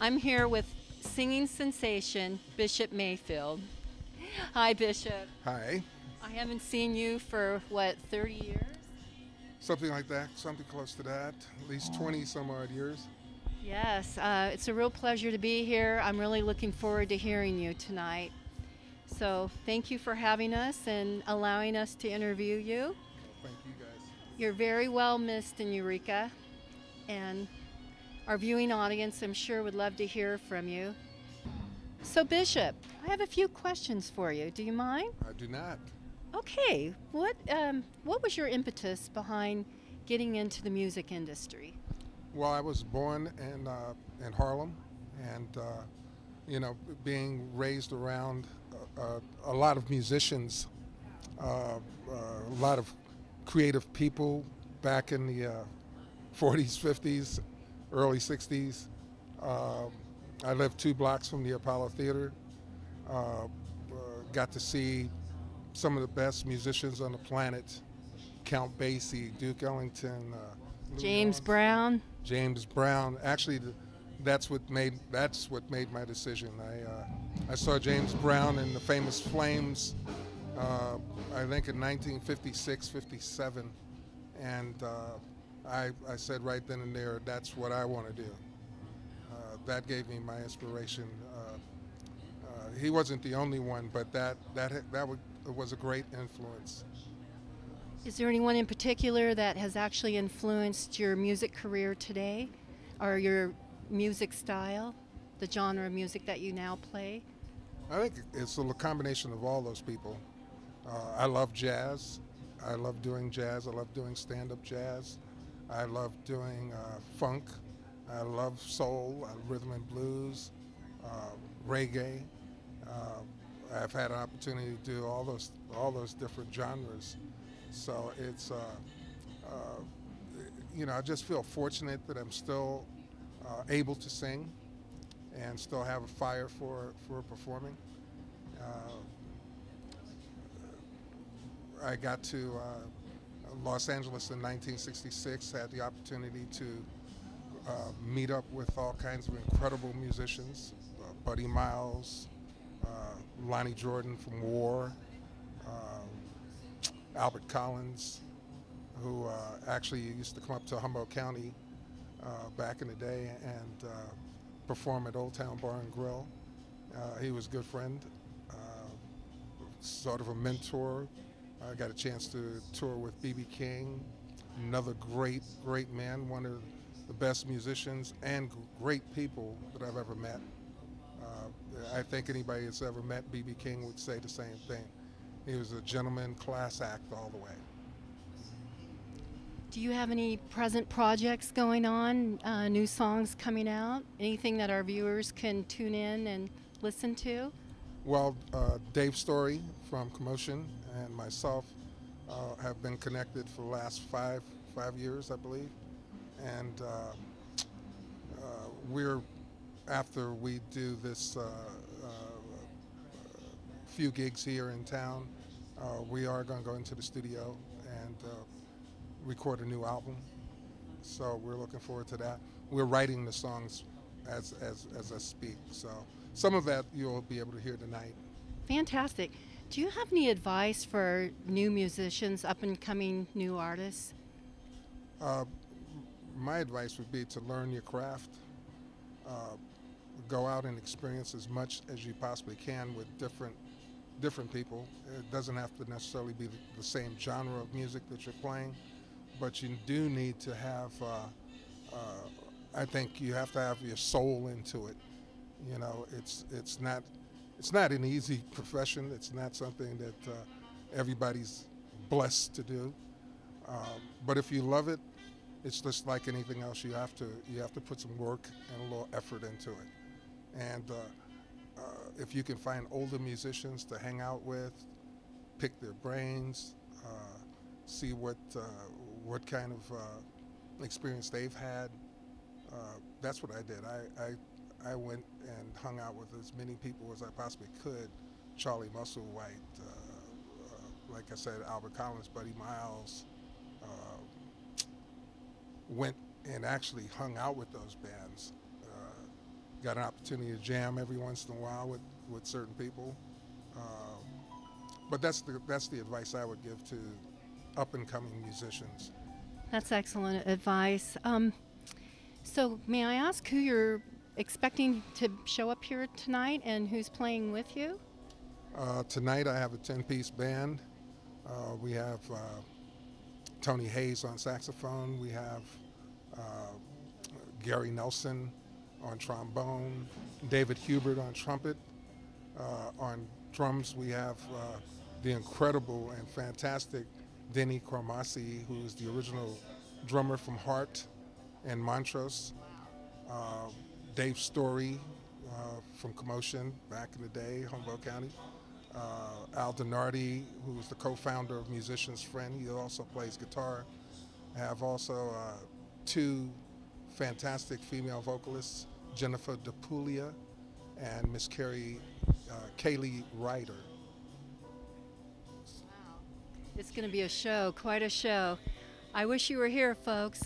I'm here with singing sensation Bishop Mayfield. Hi, Bishop. Hi. I haven't seen you for what, 30 years? Something like that, something close to that, at least 20 some odd years. Yes, it's a real pleasure to be here. I'm really looking forward to hearing you tonight. So, thank you for having us and allowing us to interview you. Thank you guys. You're very well missed in Eureka, and our viewing audience, I'm sure, would love to hear from you. So, Bishop, I have a few questions for you. Do you mind? I do not. Okay, what was your impetus behind getting into the music industry? Well, I was born in Harlem, and being raised around a lot of musicians, a lot of creative people back in the 40s, 50s, early 60s. I lived 2 blocks from the Apollo Theater. Got to see some of the best musicians on the planet: Count Basie, Duke Ellington, Louis James Armstrong, Brown. James Brown. Actually, that's what made my decision. I saw James Brown in the famous Flames, I think in 1956, 57, and I said right then and there, that's what I want to do. That gave me my inspiration. He wasn't the only one, but that was a great influence. Is there anyone in particular that has actually influenced your music career today, or your music style, the genre of music that you now play? I think it's a combination of all those people. I love jazz. I love doing jazz. I love doing stand-up jazz. I love doing funk. I love soul, rhythm and blues, reggae. I've had an opportunity to do all those different genres. So it's I just feel fortunate that I'm still able to sing and still have a fire for performing. I got to Los Angeles in 1966, had the opportunity to meet up with all kinds of incredible musicians: Buddy Miles, Lonnie Jordan from War, Albert Collins, who actually used to come up to Humboldt County back in the day and perform at Old Town Bar and Grill. He was a good friend, sort of a mentor. I got a chance to tour with B.B. King, another great man, one of the best musicians and great people that I've ever met. I think anybody that's ever met B.B. King would say the same thing. He was a gentleman, class act all the way. Do you have any present projects going on, new songs coming out, anything that our viewers can tune in and listen to? Well, Dave Story from Commotion and myself have been connected for the last five years, I believe. And after we do this few gigs here in town, we are going to go into the studio and record a new album. So we're looking forward to that. We're writing the songs as I speak. So some of that you'll be able to hear tonight. Fantastic. Do you have any advice for new musicians, up and coming new artists? My advice would be to learn your craft. Go out and experience as much as you possibly can with different people. It doesn't have to necessarily be the same genre of music that you're playing, but you do need to have, I think you have to have your soul into it. You know, it's not an easy profession. It's not something that everybody's blessed to do. But if you love it, it's just like anything else. You have to put some work and a little effort into it. And if you can find older musicians to hang out with, pick their brains, see what kind of experience they've had. That's what I did. I went and hung out with as many people as I possibly could. Charlie Musselwhite, like I said, Albert Collins, Buddy Miles. Went and actually hung out with those bands. got an opportunity to jam every once in a while with certain people. Uh, but that's the advice I would give to up and coming musicians. That's excellent advice. So, may I ask who you're expecting to show up here tonight and who's playing with you? Tonight I have a 10-piece band. We have Tony Hayes on saxophone. We have uh, Gary Nelson on trombone. David Hubert on trumpet. On drums we have the incredible and fantastic Denny Cormasi, who is the original drummer from Heart and Montrose. Dave Story from Commotion back in the day, Humboldt County. Al Donardi, who was the co-founder of Musician's Friend, he also plays guitar. I have also two fantastic female vocalists, Jennifer DePuglia and Miss Kaylee Ryder. It's going to be a show, quite a show. I wish you were here, folks.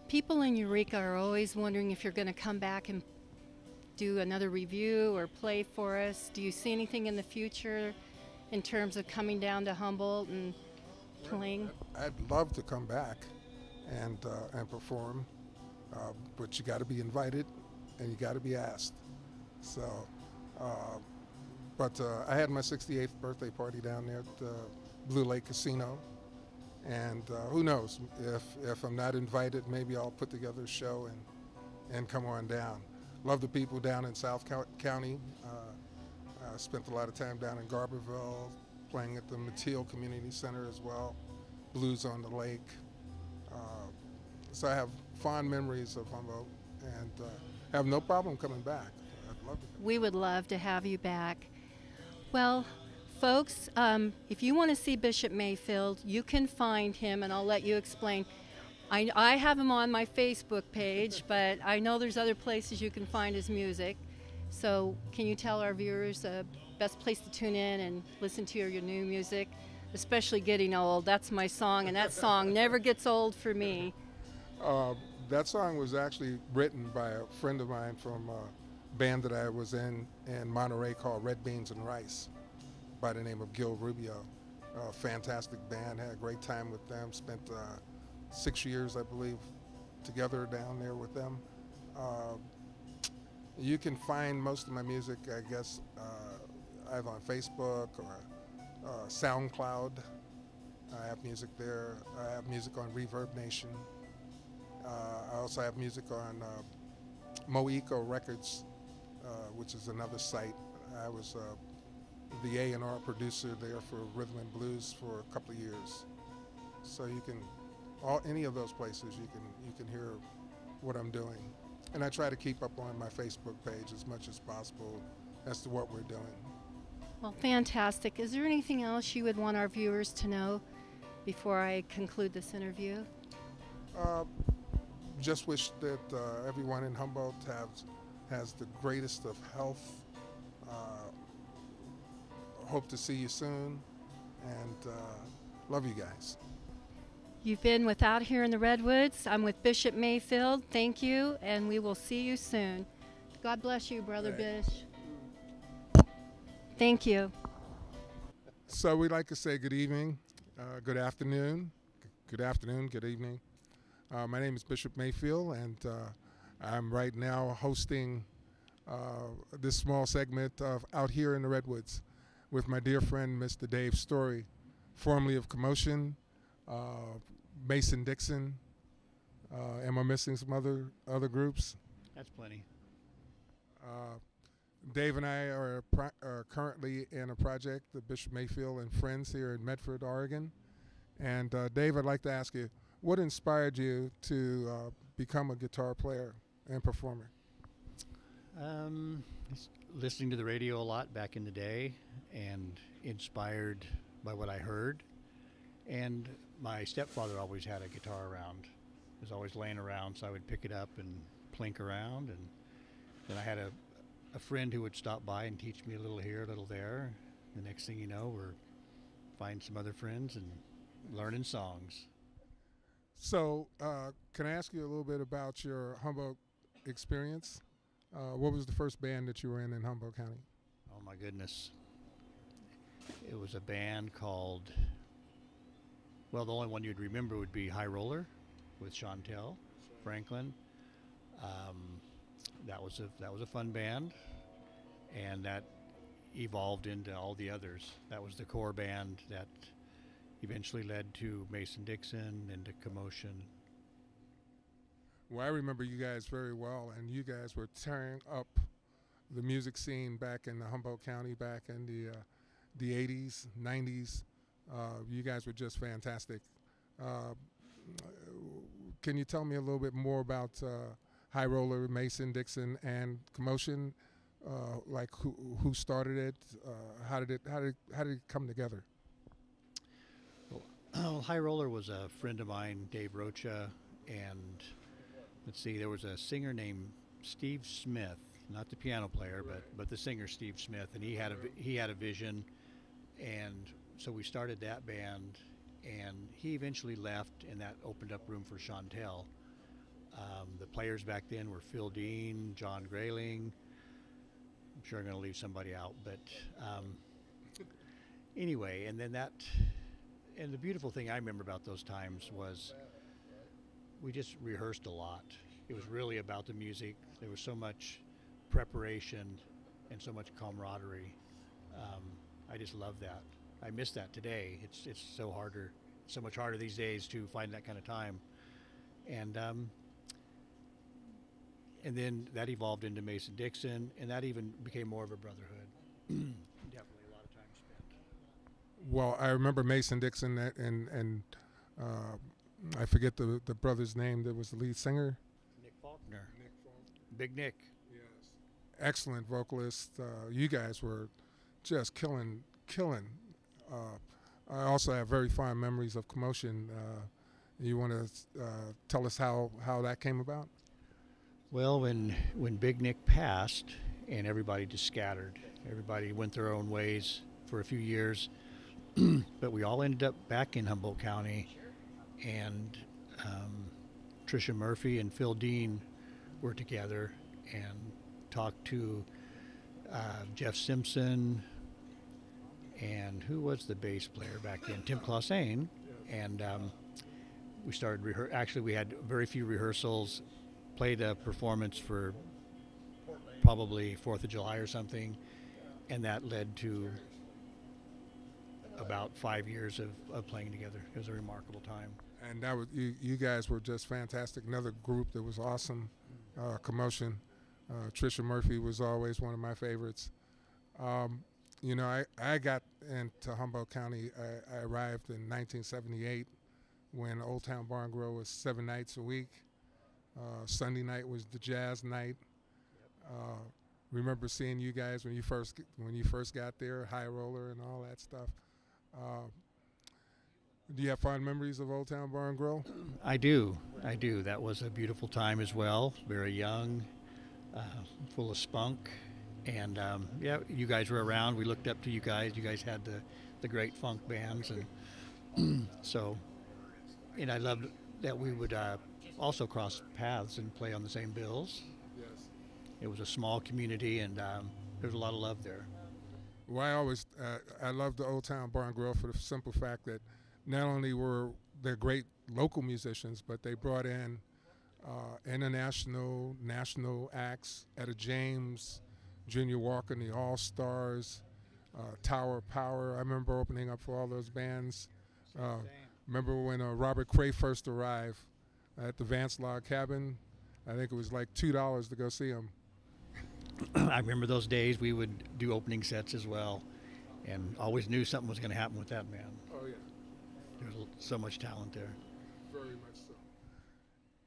People in Eureka are always wondering if you're going to come back and do another review or play for us. Do you see anything in the future in terms of coming down to Humboldt and playing? I'd love to come back and perform, but you got to be invited and you got to be asked. So, but I had my 68th birthday party down there at the Blue Lake Casino, and who knows, if I'm not invited, maybe I'll put together a show and come on down. Love the people down in South County. I spent a lot of time down in Garberville, playing at the Mateel Community Center as well, Blues on the Lake. So I have fond memories of Humboldt and have no problem coming back. I'd love to. We would love to have you back. Well, folks, if you want to see Bishop Mayfield, you can find him, and I'll let you explain. I have him on my Facebook page, but I know there's other places you can find his music. So can you tell our viewers the best place to tune in and listen to your new music? Especially Getting Old. That's my song, and that song never gets old for me. That song was actually written by a friend of mine from a band that I was in Monterey called Red Beans and Rice, by the name of Gil Rubio. Fantastic band, had a great time with them, spent 6 years, I believe, together down there with them. You can find most of my music, I guess, either on Facebook or SoundCloud. I have music there. I have music on Reverb Nation. I also have music on Moeco Records, which is another site. I was the A&R producer there for Rhythm and Blues for a couple of years. So you can, any of those places, you can hear what I'm doing. And I try to keep up on my Facebook page as much as possible as to what we're doing. Well, fantastic. Is there anything else you would want our viewers to know before I conclude this interview? Just wish that everyone in Humboldt has the greatest of health. Hope to see you soon, and love you guys. You've been with Out Here in the Redwoods. I'm with Bishop Mayfield. Thank you, and we will see you soon. God bless you, Brother Bish. Thank you. So we'd like to say good evening, good afternoon, good evening. My name is Bishop Mayfield, and I'm right now hosting this small segment of Out Here in the Redwoods with my dear friend, Mr. Dave Story, formerly of Commotion, Mason Dixon. Am I missing some other groups? That's plenty. Dave and I are currently in a project, the Bishop Mayfield and Friends here in Medford, Oregon. And Dave, I'd like to ask you, what inspired you to become a guitar player and performer? Listening to the radio a lot back in the day and inspired by what I heard. And my stepfather always had a guitar around. It was always laying around, so I would pick it up and plink around. And then I had a friend who would stop by and teach me a little here, a little there. The next thing you know, we're finding some other friends and learning songs. So can I ask you a little bit about your Humboldt experience? What was the first band that you were in Humboldt County? Oh my goodness. It was a band called, well, the only one you'd remember would be High Roller with Chantel Franklin. That was a fun band, and that evolved into all the others. That was the core band that eventually led to Mason-Dixon and to Commotion. Well, I remember you guys very well, and you guys were tearing up the music scene back in the Humboldt County back in the 80s, 90s. You guys were just fantastic. Can you tell me a little bit more about High Roller, Mason-Dixon, and Commotion? Like who started it? How did it come together? Well, High Roller was a friend of mine, Dave Rocha, and let's see, there was a singer named Steve Smith, not the piano player, but the singer Steve Smith, and he had a vision, and so we started that band, and he eventually left, and that opened up room for Chantel. The players back then were Phil Dean, John Grayling. I'm sure I'm going to leave somebody out, but anyway, and then and the beautiful thing I remember about those times was we just rehearsed a lot. It was really about the music. There was so much preparation and so much camaraderie. I just love that. I miss that today. It's so much harder these days to find that kind of time. And then that evolved into Mason-Dixon, and that even became more of a brotherhood. Definitely a lot of time spent. Well, I remember Mason-Dixon, and I forget the brother's name that was the lead singer. Nick Faulkner. Big Nick. Yes. Excellent vocalist. You guys were just killing. I also have very fond memories of Commotion. You want to tell us how that came about? Well, when Big Nick passed and everybody just scattered, everybody went their own ways for a few years, but we all ended up back in Humboldt County, and Tricia Murphy and Phil Dean were together and talked to Jeff Simpson, and who was the bass player back then? Tim Clausane, and we started actually we had very few rehearsals, played a performance for probably 4th of July or something, and that led to about 5 years of playing together. It was a remarkable time. And that was you guys were just fantastic. Another group that was awesome, Commotion. Tricia Murphy was always one of my favorites. You know, I got into Humboldt County. I arrived in 1978 when Old Town Bar and Grill was 7 nights a week. Sunday night was the jazz night. Remember seeing you guys when you first got there, High Roller and all that stuff. Do you have fond memories of Old Town Bar and Grill? I do. That was a beautiful time as well. Very young, full of spunk, and yeah, you guys were around. We looked up to you guys. You guys had the great funk bands, and so, and I loved that we would also cross paths and play on the same bills. Yes. It was a small community, and there was a lot of love there. Well, I loved the Old Town Bar and Grill for the simple fact that not only were they great local musicians, but they brought in international, national acts. Etta James, Junior Walker and the All-Stars, Tower of Power. I remember opening up for all those bands. Remember when Robert Cray first arrived at the Vance Log Cabin? I think it was like $2 to go see him. I remember those days. We would do opening sets as well, and always knew something was going to happen with that man. Oh, yeah. There's so much talent there. Very much so.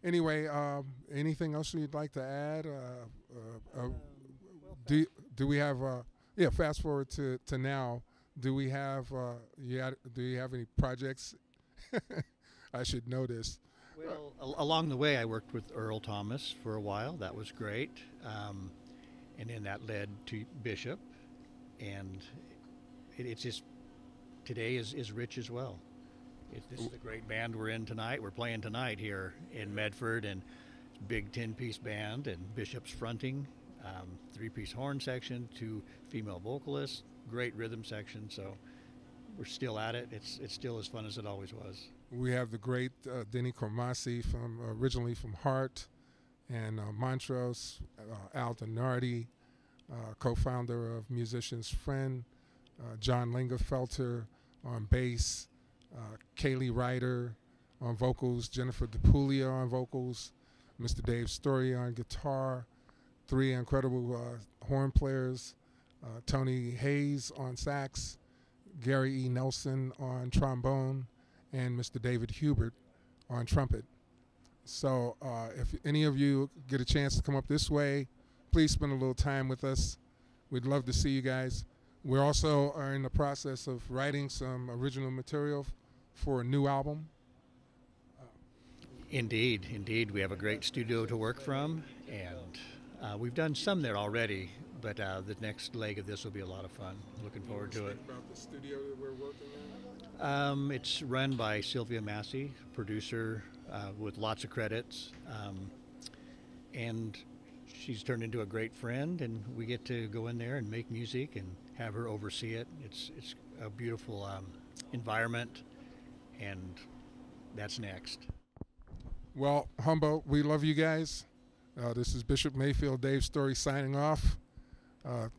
Anyway, anything else you'd like to add? Do we have? Fast forward to now. Do we have? Do you have any projects? I should know this. Well, along the way, I worked with Earl Thomas for a while. That was great, and then that led to Bishop, and it's just today is rich as well. This is the great band we're in tonight. We're playing tonight here in Medford, and it's a big 10-piece band, and Bishop's fronting. three-piece horn section, 2 female vocalists, great rhythm section. So we're still at it. It's still as fun as it always was. We have the great Denny Cormasi from originally from Heart and Montrose, Al Donardi, co-founder of Musician's Friend, John Lingerfelter on bass, Kaylee Ryder on vocals, Jennifer DePuglia on vocals, Mr. Dave Story on guitar, 3 incredible horn players, Tony Hayes on sax, Gary E. Nelson on trombone, and Mr. David Hubert on trumpet. So if any of you get a chance to come up this way, please spend a little time with us. We'd love to see you guys. We also are in the process of writing some original material for a new album. Indeed. We have a great studio to work from, and we've done some there already, but the next leg of this will be a lot of fun. Looking forward to it. About the studio that we're working in? It's run by Sylvia Massey, producer with lots of credits, and she's turned into a great friend, and we get to go in there and make music and have her oversee it. It's a beautiful environment, and that's next. Well, Humboldt, we love you guys. This is Bishop Mayfield, Dave Story signing off.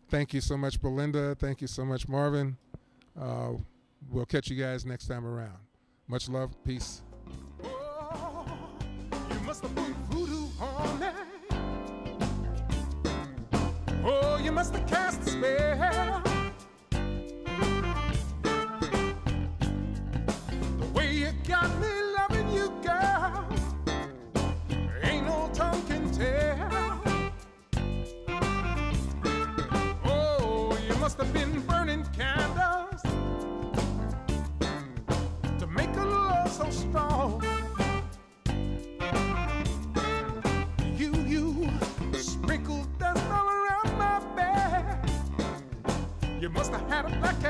Thank you so much, Belinda. Thank you so much, Marvin. We'll catch you guys next time around. Much love. Peace. Oh, you must have put voodoo on me. Oh, you must have cast a spell. The way you got me loving you, girl, ain't no tongue can tell. Oh, you must have been burning candles to make a love so strong. You sprinkled dust all around my bed. You must have had a black